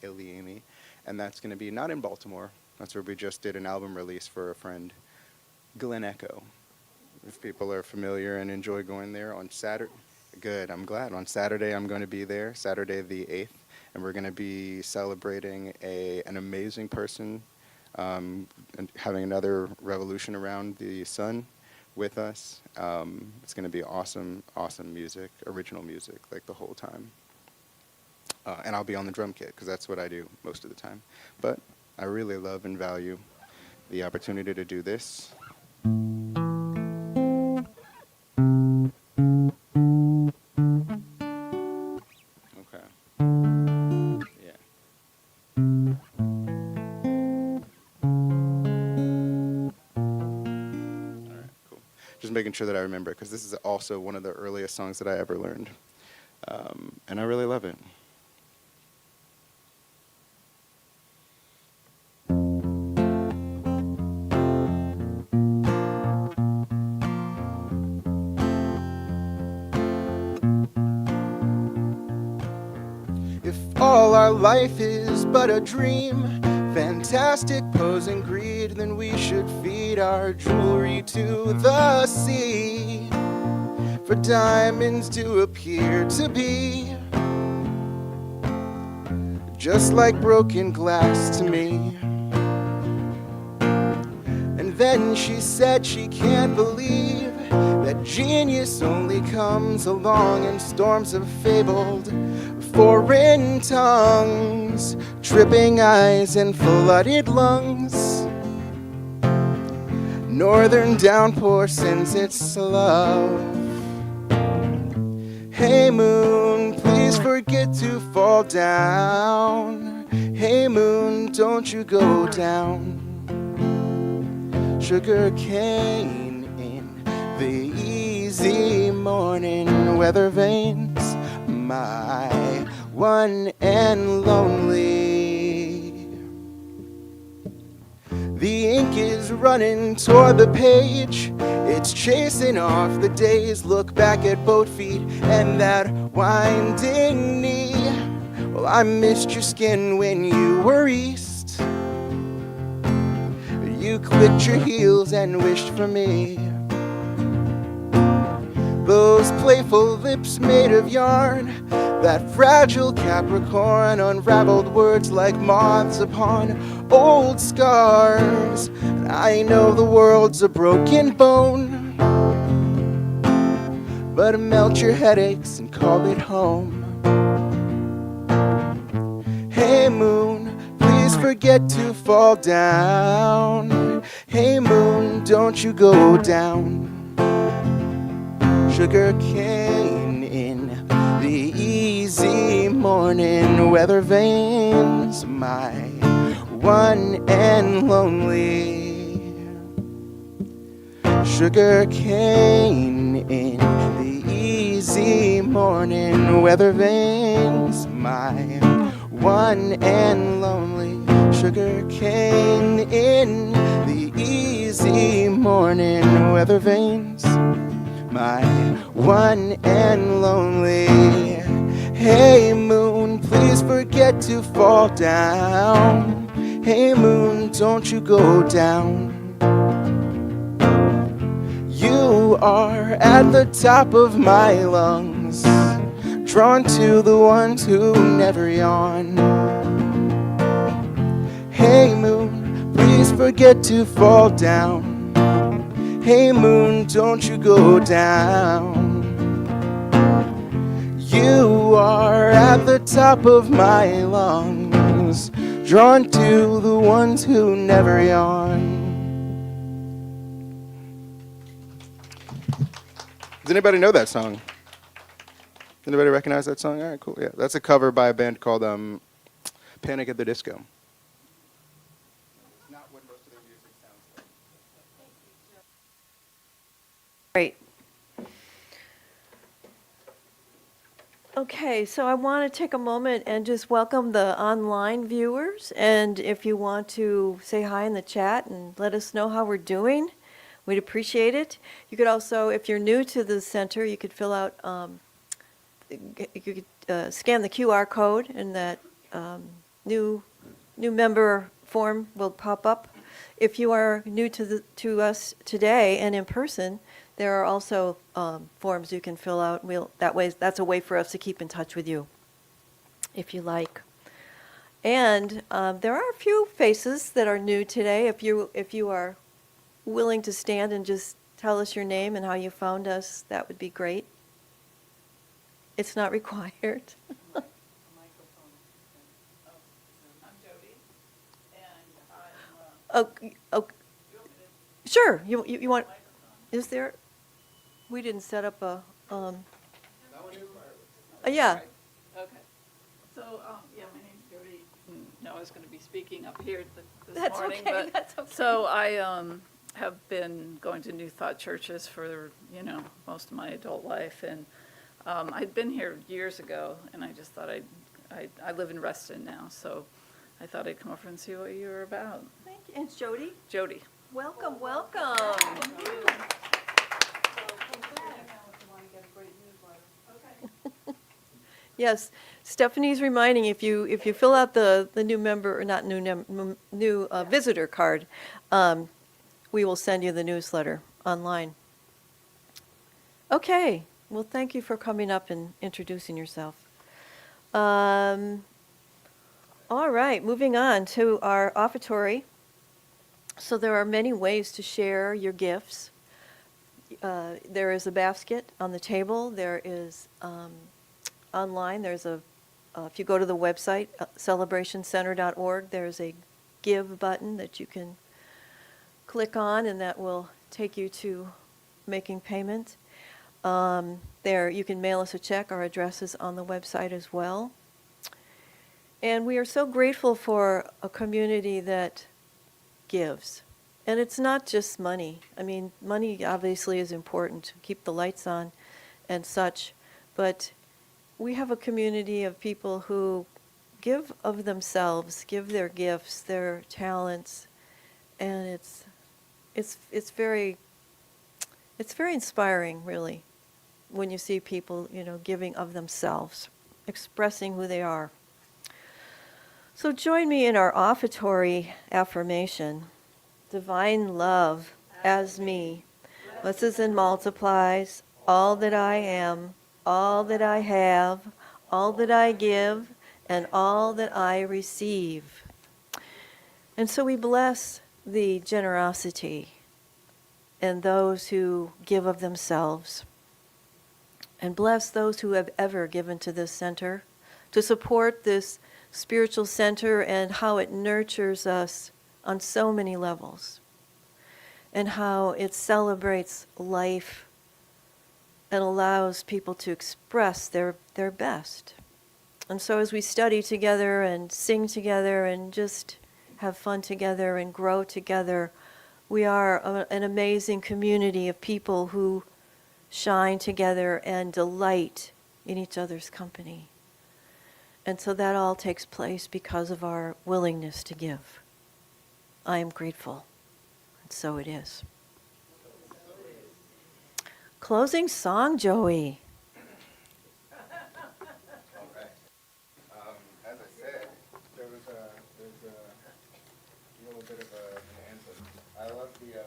Iliamy. And that's going to be not in Baltimore. That's where we just did an album release for a friend, Glen Echo. If people are familiar and enjoy going there on Saturday. Good, I'm glad. On Saturday, I'm going to be there, Saturday the 8th. And we're going to be celebrating an amazing person, and having another revolution around the sun with us. It's going to be awesome, awesome music, original music, like the whole time. And I'll be on the drum kit, because that's what I do most of the time. But I really love and value the opportunity to do this. Making sure that I remember it, because this is also one of the earliest songs that I ever learned, and I really love it. If all our life is but a dream, fantastic pose and greed, then we should feed our jewelry to the sea, for diamonds do appear to be just like broken glass to me. And then she said she can't believe that genius only comes along in storms of fabled foreign tongues, tripping eyes and flooded lungs. Northern downpour sends its love. Hey moon, please forget to fall down. Hey moon, don't you go down. Sugar cane in the easy morning weather veins, my one and lonely. The ink is running toward the page, it's chasing off the days. Look back at both feet and that winding knee. Well, I missed your skin when you were east. You clicked your heels and wished for me. Those playful lips made of yarn, That fragile Capricorn, unraveled words like moths upon old scars. And I know the world's a broken bone, but melt your headaches and call it home. Hey moon, please forget to fall down. Hey moon, don't you go down. Sugar cane in the easy morning weather veins, my one and lonely. Sugar cane in the easy morning weather veins, my one and lonely. Sugar cane in the easy morning weather veins, my one and lonely. Hey moon, please forget to fall down. Hey moon, don't you go down. You are at the top of my lungs, drawn to the ones who never yawn. Hey moon, please forget to fall down. Hey moon, don't you go down. You are at the top of my lungs, drawn to the ones who never yawn. Does anybody know that song? Anybody recognize that song? All right, cool. Yeah, that's a cover by a band called Panic at the Disco. It's not what most of their music sounds like. Great. Okay, so I want to take a moment and just welcome the online viewers. And if you want to say hi in the chat and let us know how we're doing, we'd appreciate it. You could also, if you're new to the center, you could fill out, you could scan the QR code, and that new member form will pop up. If you are new to us today and in person, there are also forms you can fill out. That's a way for us to keep in touch with you, if you like. And there are a few faces that are new today. If you are willing to stand and just tell us your name and how you found us, that would be great. It's not required. I'm Jody, and Oh, sure. You want? Is there? We didn't set up a. Yeah. Okay. So, yeah, my name's Jody. No, I was going to be speaking up here this That's morning, okay, but that's okay. so I have been going to New Thought churches for most of my adult life, and I'd been here years ago, and I just thought I live in Reston now, so I thought I'd come over and see what you were about. Thank you. And Jody, Jody. welcome. Yes, Stephanie's reminding, if you fill out the new member, or not new visitor card, we will send you the newsletter online. Okay, well, thank you for coming up and introducing yourself. All right, moving on to our offertory. So there are many ways to share your gifts. There is a basket on the table. There is online. There's if you go to the website, celebrationcenter.org, there's a give button that you can click on, and that will take you to making payment. There, you can mail us a check. Our address is on the website as well. And we are so grateful for a community that gives. And it's not just money. I mean, money obviously is important to keep the lights on and such, but we have a community of people who give of themselves, give their gifts, their talents, and it's very inspiring, really, when you see people, giving of themselves, expressing who they are. So join me in our offertory affirmation. Divine love as me blesses and multiplies all that I am, all that I have, all that I give, and all that I receive. And so we bless the generosity and those who give of themselves, and bless those who have ever given to this center to support this spiritual center and how it nurtures us on so many levels, and how it celebrates life and allows people to express their best. And so as we study together and sing together and just have fun together and grow together, we are an amazing community of people who shine together and delight in each other's company. And so that all takes place because of our willingness to give. I am grateful. And so it is. Closing song, Joey. All right. As I said, there's a little bit of an anthem. I love the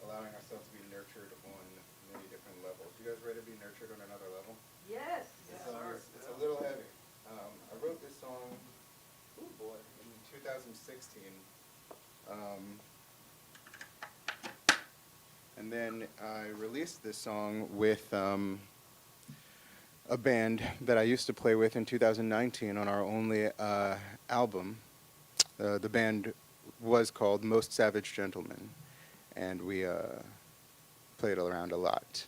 allowing ourselves to be nurtured on many different levels. You guys ready to be nurtured on another level? Yes. This song is, it's a little heavy. I wrote this song, oh boy, in 2016. And then I released this song with a band that I used to play with in 2019 on our only album. The band was called Most Savage Gentlemen, and we played around a lot.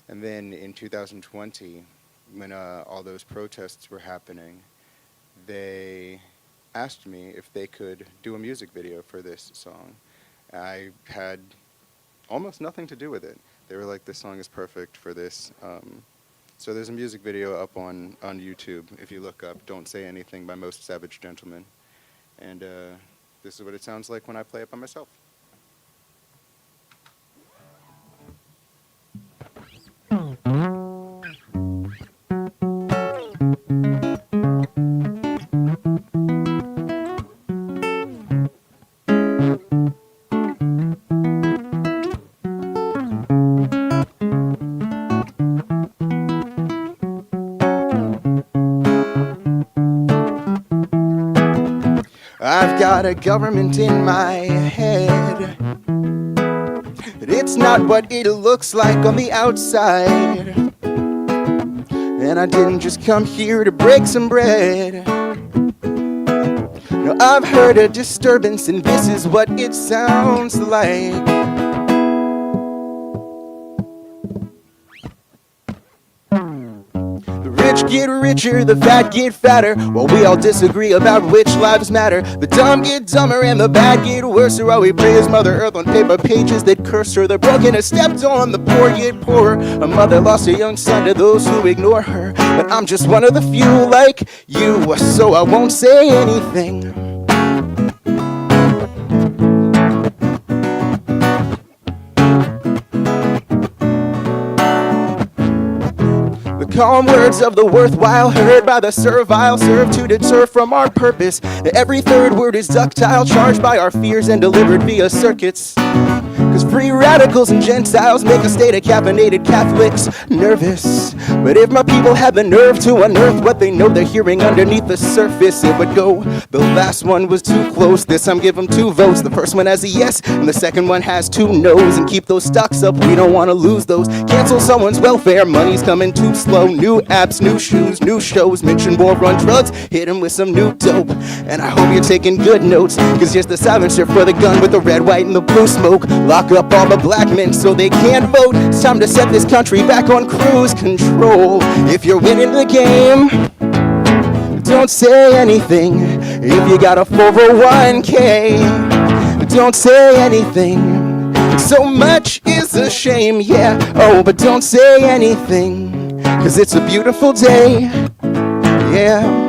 And then in 2020, when all those protests were happening, they asked me if they could do a music video for this song. I had almost nothing to do with it. They were like, this song is perfect for this. So there's a music video up on YouTube. If you look up Don't Say Anything by Most Savage Gentlemen. And this is what it sounds like when I play it by myself. I've got a government in my head, but it's not what it looks like on the outside. And I didn't just come here to break some bread. No, I've heard a disturbance, and this is what it sounds like. The rich get richer, the fat get fatter, while we all disagree about which lives matter. The dumb get dumber and the bad get worse, while we praise Mother Earth on paper pages that curse her. The broken are stepped on, the poor get poorer. A mother lost a young son to those who ignore her. But I'm just one of the few like you, so I won't say anything. Calm words of the worthwhile heard by the servile serve to deter from our purpose. Every third word is ductile, charged by our fears and delivered via circuits. Cause free radicals and Gentiles make a state of caffeinated Catholics nervous. But if my people had the nerve to unearth what they know they're hearing underneath the surface, it would go, the last one was too close, this time give them 2 votes. The first one has a yes, and the second one has 2 no's. And keep those stocks up, we don't want to lose those. Cancel someone's welfare, money's coming too slow. New apps, new shoes, new shows. Mention war on drugs, hit them with some new dope. And I hope you're taking good notes, cause here's the silencer for the gun with the red, white, and the blue smoke. Lock up all the black men so they can't vote. It's time to set this country back on cruise control. If you're winning the game, don't say anything. If you got a 401k, don't say anything. So much is a shame, yeah. Oh, but don't say anything, cause it's a beautiful day, yeah.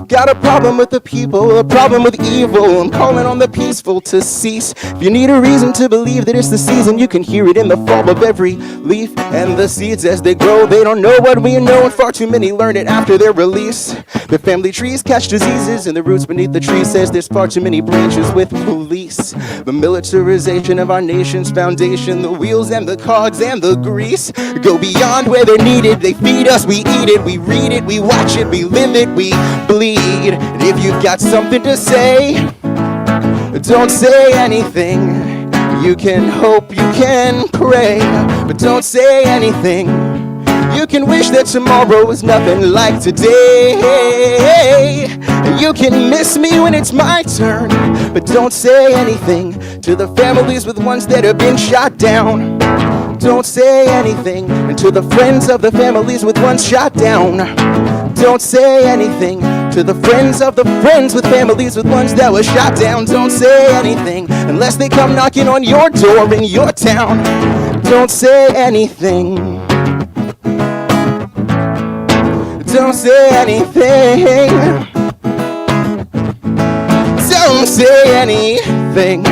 Got a problem with the people, a problem with evil. I'm calling on the peaceful to cease. If you need a reason to believe that it's the season, you can hear it in the fall of every leaf and the seeds as they grow. They don't know what we know, and far too many learn it after their release. The family trees catch diseases, and the roots beneath the tree says there's far too many branches with police. The militarization of our nation's foundation, the wheels and the cogs and the grease go beyond where they're needed. They feed us, we eat it, we read it, we watch it, we live it, we bleed. And if you've got something to say, don't say anything. You can hope, you can pray, but don't say anything. You can wish that tomorrow was nothing like today. And you can miss me when it's my turn, but don't say anything to the families with ones that have been shot down. Don't say anything, and to the friends of the families with ones shot down. Don't say anything to the friends of the friends with families with ones that were shot down. Don't say anything unless they come knocking on your door in your town. Don't say anything. Don't say anything. Don't say anything.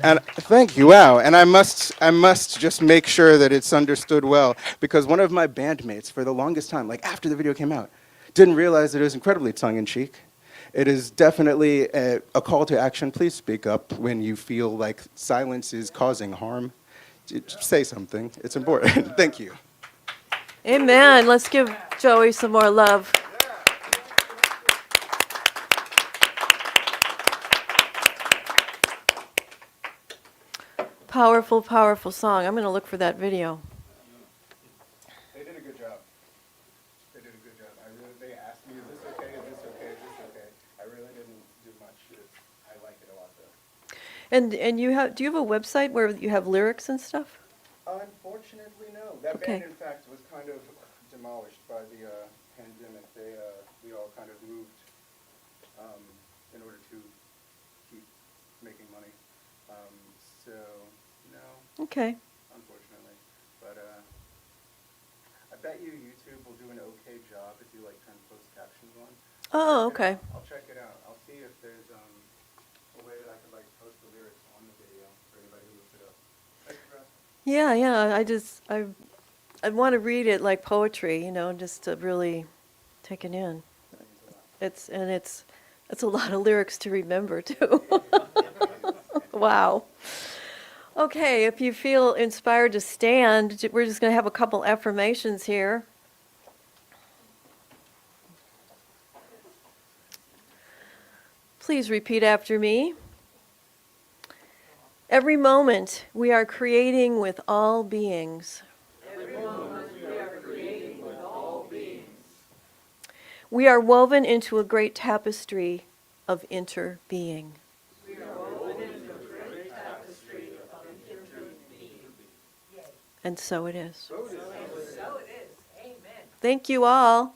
And thank you, wow. And I must just make sure that it's understood well, because one of my bandmates for the longest time, like after the video came out, didn't realize that it was incredibly tongue-in-cheek. It is definitely a call to action. Please speak up when you feel like silence is causing harm. Just say something. It's important. Thank you. Amen. Let's give Joey some more love. Powerful, powerful song. I'm going to look for that video. They did a good job. They did a good job. They asked me, is this okay? Is this okay? Is this okay? I really didn't do much. I like it a lot, though. And do you have a website where you have lyrics and stuff? Unfortunately, no. That Okay. band, in fact, was kind of demolished by the pandemic. We all kind of moved in order to keep making money. So, no, Okay. unfortunately. But I bet you YouTube will do an okay job if you turn closed captions on. Oh, okay. I'll check it out. I'll see if there's a way that I can post the lyrics on the video for anybody who looks it up. Thanks for asking. Yeah. I want to read it like poetry, just to really take it in. It's a lot of lyrics to remember too. Wow. Okay, if you feel inspired to stand, we're just going to have a couple affirmations here. Please repeat after me. Every moment we are creating with all beings. Every moment we are creating with all beings. We are woven into a great tapestry of interbeing. We are woven into a great tapestry of interbeing. And so it is. So it is. Amen. Thank you all.